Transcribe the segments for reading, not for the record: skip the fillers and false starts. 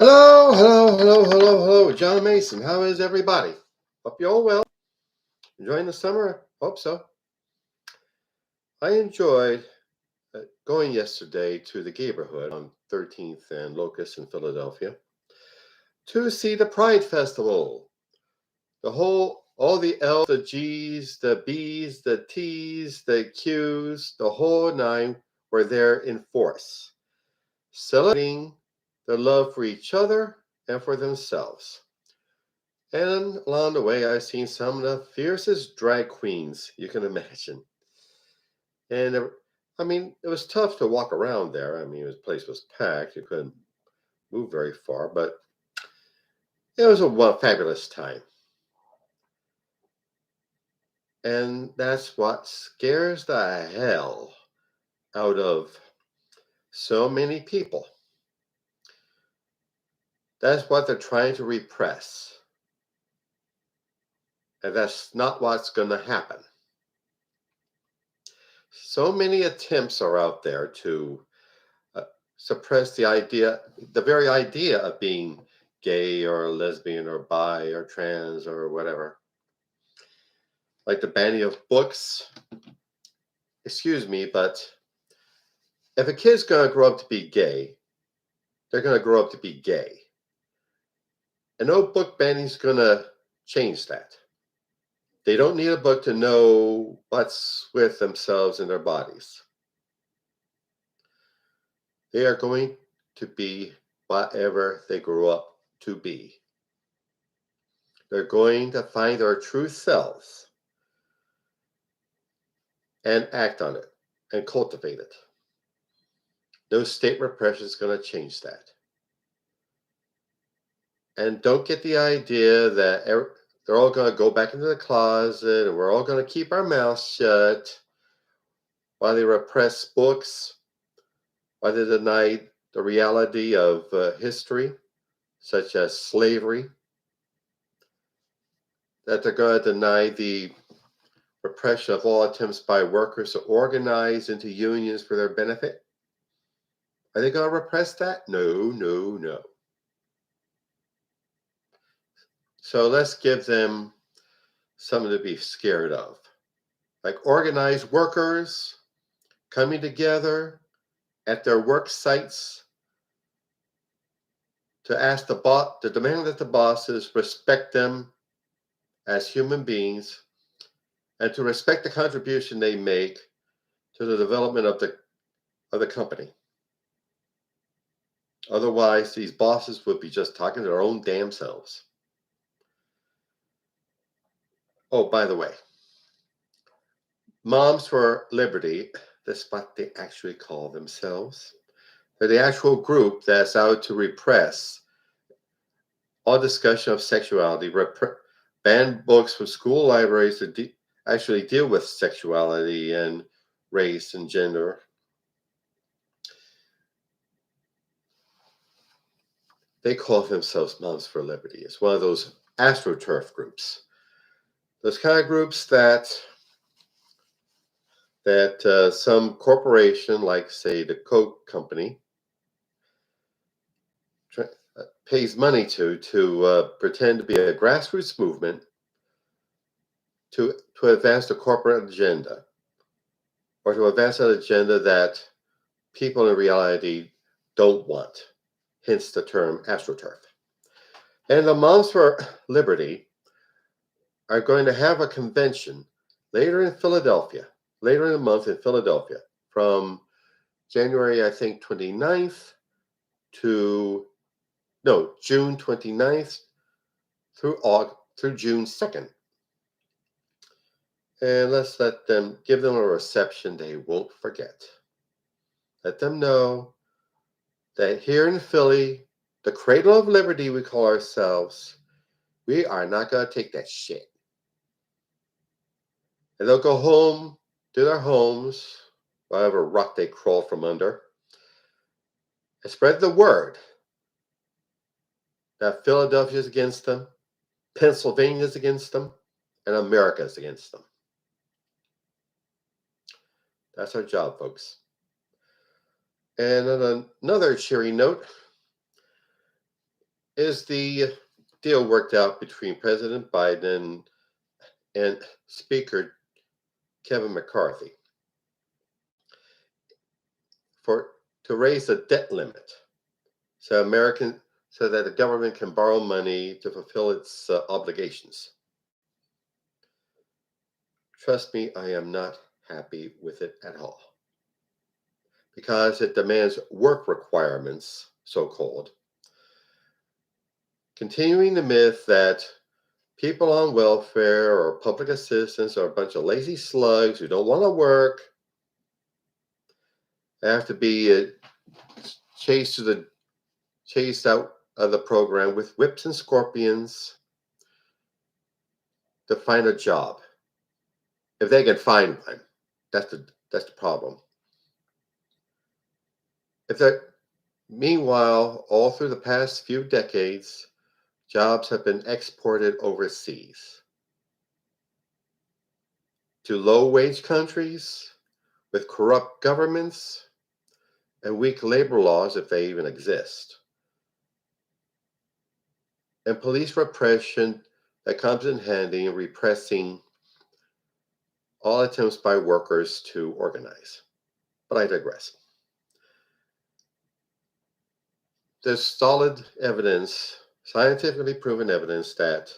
Hello, hello, hello, hello, hello. John Mason. How is everybody? Hope you all well. Enjoying the summer? Hope so. I enjoyed going yesterday to the neighborhood on 13th and Locust in Philadelphia to see the Pride Festival. All the L's, the G's, the B's, the T's, the Q's, the whole nine were there in force, celebrating the love for each other and for themselves. And along the way, I've seen some of the fiercest drag queens you can imagine. And it was tough to walk around there. The place was packed. You couldn't move very far, but it was a fabulous time. And that's what scares the hell out of so many people. That's what they're trying to repress. And that's not what's going to happen. So many attempts are out there to suppress the very idea of being gay or lesbian or bi or trans or whatever. Like the banning of books. Excuse me, but if a kid's going to grow up to be gay, they're going to grow up to be gay. And no book banning is going to change that. They don't need a book to know what's with themselves and their bodies. They are going to be whatever they grow up to be. They're going to find their true selves and act on it and cultivate it. No state repression is going to change that. And don't get the idea that they're all going to go back into the closet and we're all going to keep our mouths shut while they repress books, while they deny the reality of history, such as slavery, that they're going to deny the repression of all attempts by workers to organize into unions for their benefit. Are they going to repress that? No, no, no. So let's give them something to be scared of. Like organized workers coming together at their work sites to demand that the bosses respect them as human beings and to respect the contribution they make to the development of the company. Otherwise, these bosses would be just talking to their own damn selves. Oh, by the way, Moms for Liberty, that's what they actually call themselves. They're the actual group that's out to repress all discussion of sexuality, ban books from school libraries that actually deal with sexuality and race and gender. They call themselves Moms for Liberty. It's one of those AstroTurf groups. Those kind of groups that some corporation, like say the Coke company, pays money to pretend to be a grassroots movement to advance the corporate agenda, or to advance an agenda that people in reality don't want, hence the term AstroTurf. And the Moms for Liberty are going to have a convention later in Philadelphia, later in the month in Philadelphia, from January, I think, 29th to, no, June 29th through June 2nd. And let's give them a reception they won't forget. Let them know that here in Philly, the cradle of liberty we call ourselves, we are not going to take that shit. And they'll go home to their homes, whatever rock they crawl from under, and spread the word that Philadelphia is against them, Pennsylvania is against them, and America is against them. That's our job, folks. And on another cheery note, is the deal worked out between President Biden and Speaker Kevin McCarthy for to raise the debt limit so that the government can borrow money to fulfill its obligations. Trust me, I am not happy with it at all because it demands work requirements, so called, continuing the myth that people on welfare or public assistance are a bunch of lazy slugs who don't want to work, have to be chased out of the program with whips and scorpions to find a job. If they can find one, that's the problem. Meanwhile, all through the past few decades, jobs have been exported overseas to low-wage countries with corrupt governments and weak labor laws, if they even exist, and police repression that comes in handy in repressing all attempts by workers to organize. But I digress. There's solid evidence, scientifically proven evidence, that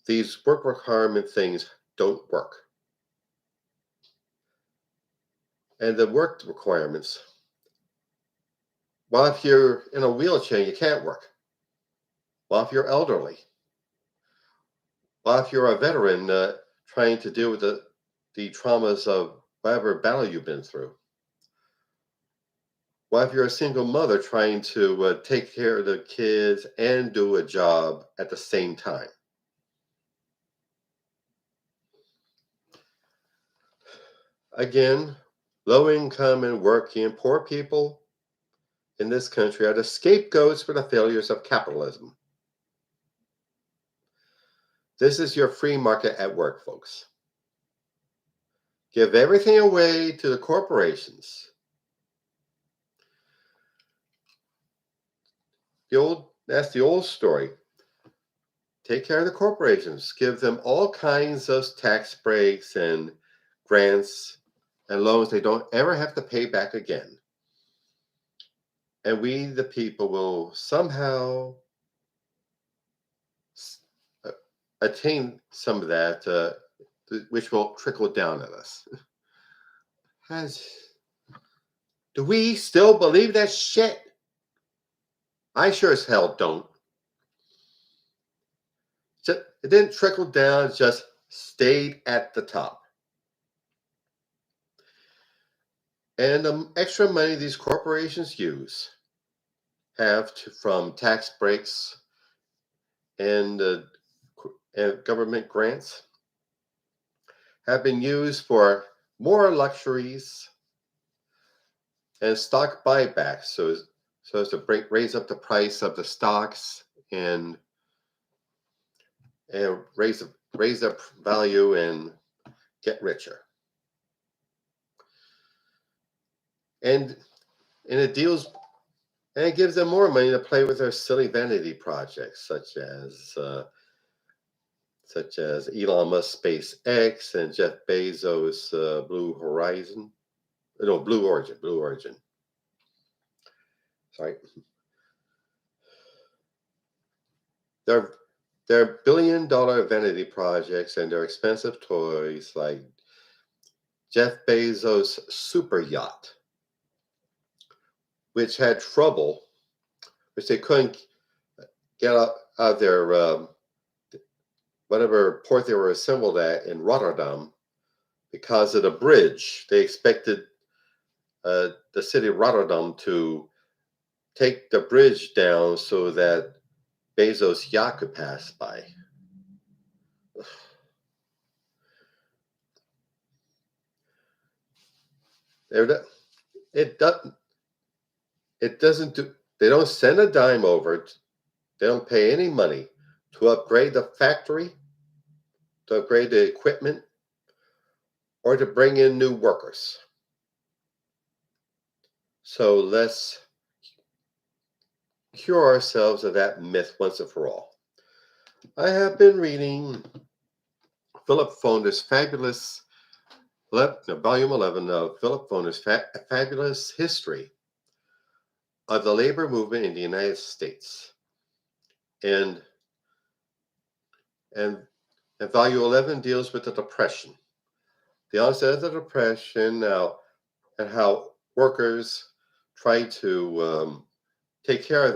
these work requirement things don't work. And the work requirements, well, if you're in a wheelchair, you can't work. Well, if you're elderly, well, if you're a veteran trying to deal with the traumas of whatever battle you've been through, well, if you're a single mother trying to take care of the kids and do a job at the same time. Again, low income and working and poor people in this country are the scapegoats for the failures of capitalism. This is your free market at work, folks. Give everything away to the corporations. That's the old story. Take care of the corporations. Give them all kinds of tax breaks and grants and loans they don't ever have to pay back again. And we, the people, will somehow attain some of that, which will trickle down at us. Do we still believe that shit? I sure as hell don't. It didn't trickle down, it just stayed at the top. And the extra money these corporations from tax breaks and government grants have been used for more luxuries and stock buybacks, so as to raise up the price of the stocks and raise their value and get richer. And it gives them more money to play with their silly vanity projects, such as Elon Musk SpaceX and Jeff Bezos Blue Origin. Sorry. They're billion-dollar vanity projects, and they're expensive toys like Jeff Bezos' super yacht, which had trouble, which they couldn't get out of their whatever port they were assembled at in Rotterdam because of the bridge. They expected the city of Rotterdam to take the bridge down so that Bezos' yacht could pass by. It doesn't do. They don't send a dime over. They don't pay any money to upgrade the factory, to upgrade the equipment, or to bring in new workers. So less cure ourselves of that myth once and for all. I have been reading Philip Foner's fabulous volume 11 of Philip Foner's fabulous history of the labor movement in the United States. And and volume 11 deals with the Depression, the onset of the Depression now, and how workers tried to take care of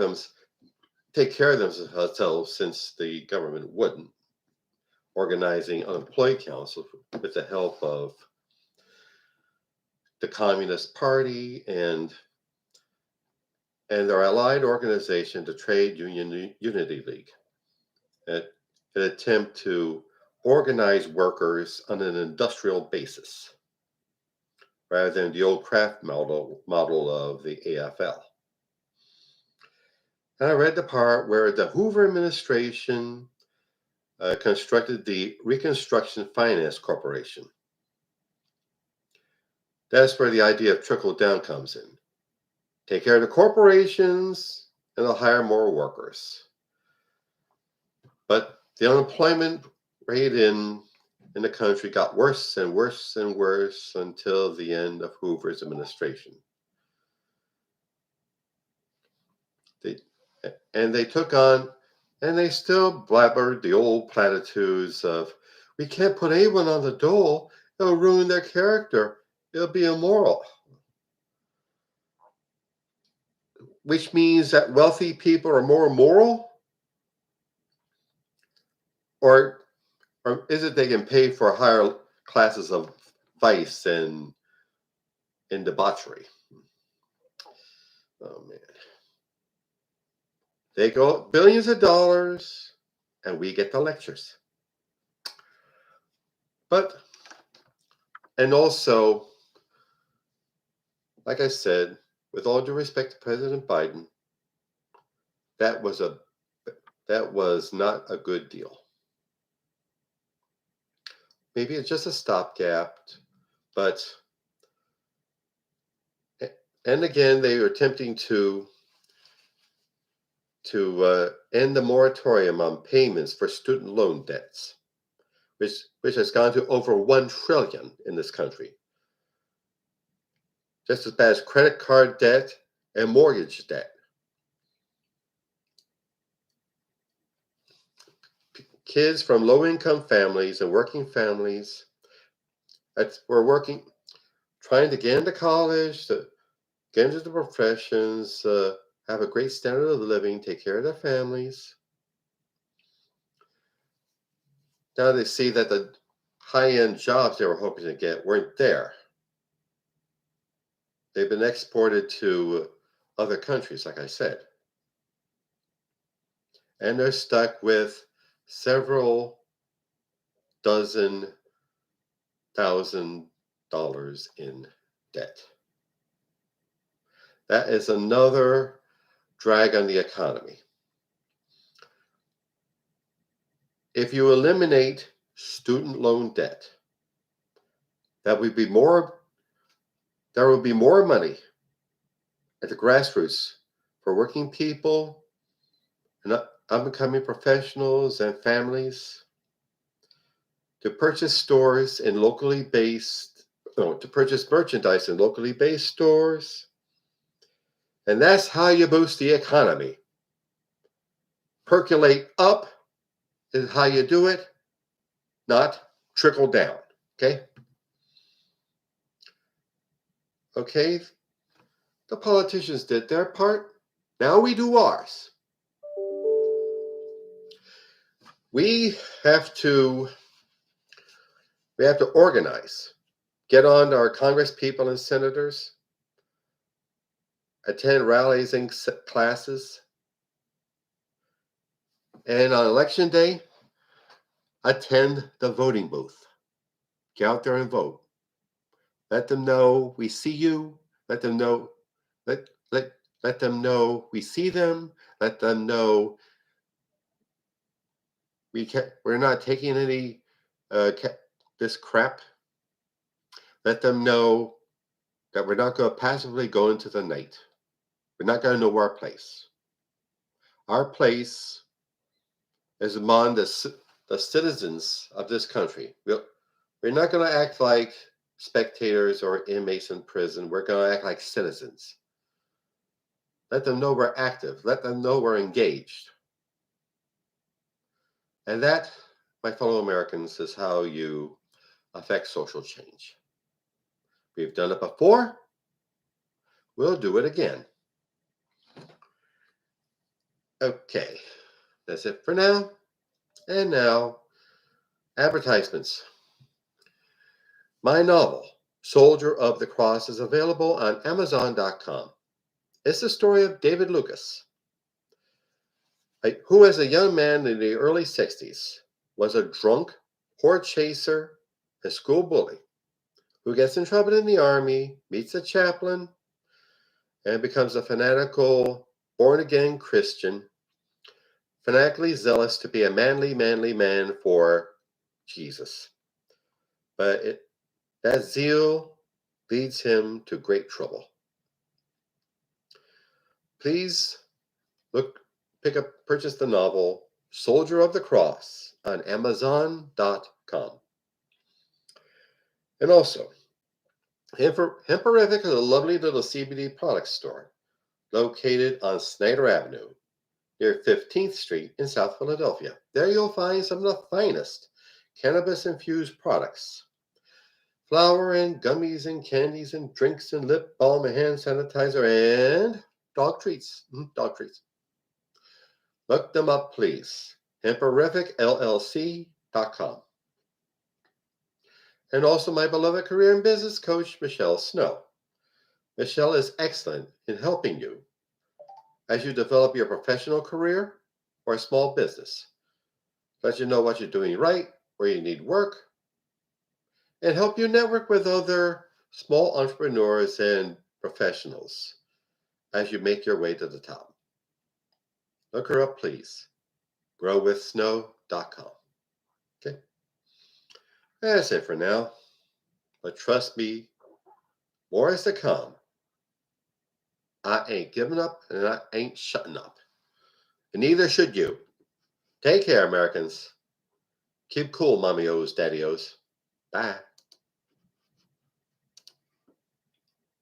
themselves since the government wouldn't, organizing unemployed councils with the help of the Communist Party and their allied organization, the Trade Union Unity League, an attempt to organize workers on an industrial basis rather than the old craft model of the AFL. And I read the part where the Hoover administration constructed the Reconstruction Finance Corporation. That's where the idea of trickle down comes in. Take care of the corporations and they'll hire more workers. But the unemployment rate in the country got worse and worse and worse until the end of Hoover's administration. They took on, and they still blabbered the old platitudes of, we can't put anyone on the dole, it'll ruin their character, it'll be immoral. Which means that wealthy people are more moral? Or is it they can pay for higher classes of vice and debauchery? Oh man. They go billions of dollars and we get the lectures. And also, like I said, with all due respect to President Biden, that was not a good deal. Maybe it's just a stopgap, but and again they are attempting to end the moratorium on payments for student loan debts, which has gone to over $1 trillion in this country, just as bad as credit card debt and mortgage debt. Kids from low-income families and working families were working, trying to get into college, to get into the professions, have a great standard of living, take care of their families. Now they see that the high-end jobs they were hoping to get weren't there. They've been exported to other countries, like I said. And they're stuck with several dozen $1,000 in debt. That is another drag on the economy. If you eliminate student loan debt, there will be more money at the grassroots for working people and up-and-coming professionals and families to purchase merchandise in locally based stores. And that's how you boost the economy. Percolate up is how you do it, not trickle down. Okay? Okay? The politicians did their part. Now we do ours. We have to organize. Get on to our Congress people and senators. Attend rallies and classes. And on election day, attend the voting booth. Get out there and vote. Let them know we see you. Let them know let them know we see them. Let them know we're not taking any this crap. Let them know that we're not going to passively go into the night. We're not going to know our place. Our place is among the citizens of this country. We're not going to act like spectators or inmates in prison. We're going to act like citizens. Let them know we're active. Let them know we're engaged. And that, my fellow Americans, is how you affect social change. We've done it before. We'll do it again. Okay, that's it for now. And now, advertisements. My novel, Soldier of the Cross, is available on Amazon.com. It's the story of David Lucas, who, as a young man in the early 60s, was a drunk, whore chaser, and school bully who gets in trouble in the army, meets a chaplain, and becomes a fanatical, born-again Christian, fanatically zealous to be a manly man for Jesus. But that zeal leads him to great trouble. Please purchase the novel Soldier of the Cross on Amazon.com. And also, Hemperific is a lovely little CBD product store located on Snyder Avenue near 15th Street in South Philadelphia. There you'll find some of the finest cannabis-infused products. Flour and gummies and candies and drinks and lip balm and hand sanitizer and dog treats. Dog treats. Look them up, please. HemperificLLC.com. And also my beloved career and business coach, Michelle Snow. Michelle is excellent in helping you as you develop your professional career or a small business. Let you know what you're doing right, where you need work, and help you network with other small entrepreneurs and professionals as you make your way to the top. Look her up, please. growwithsnow.com. Okay. That's it for now. But trust me, more is to come. I ain't giving up and I ain't shutting up. And neither should you. Take care, Americans. Keep cool, mommy-os, daddy-os. Bye.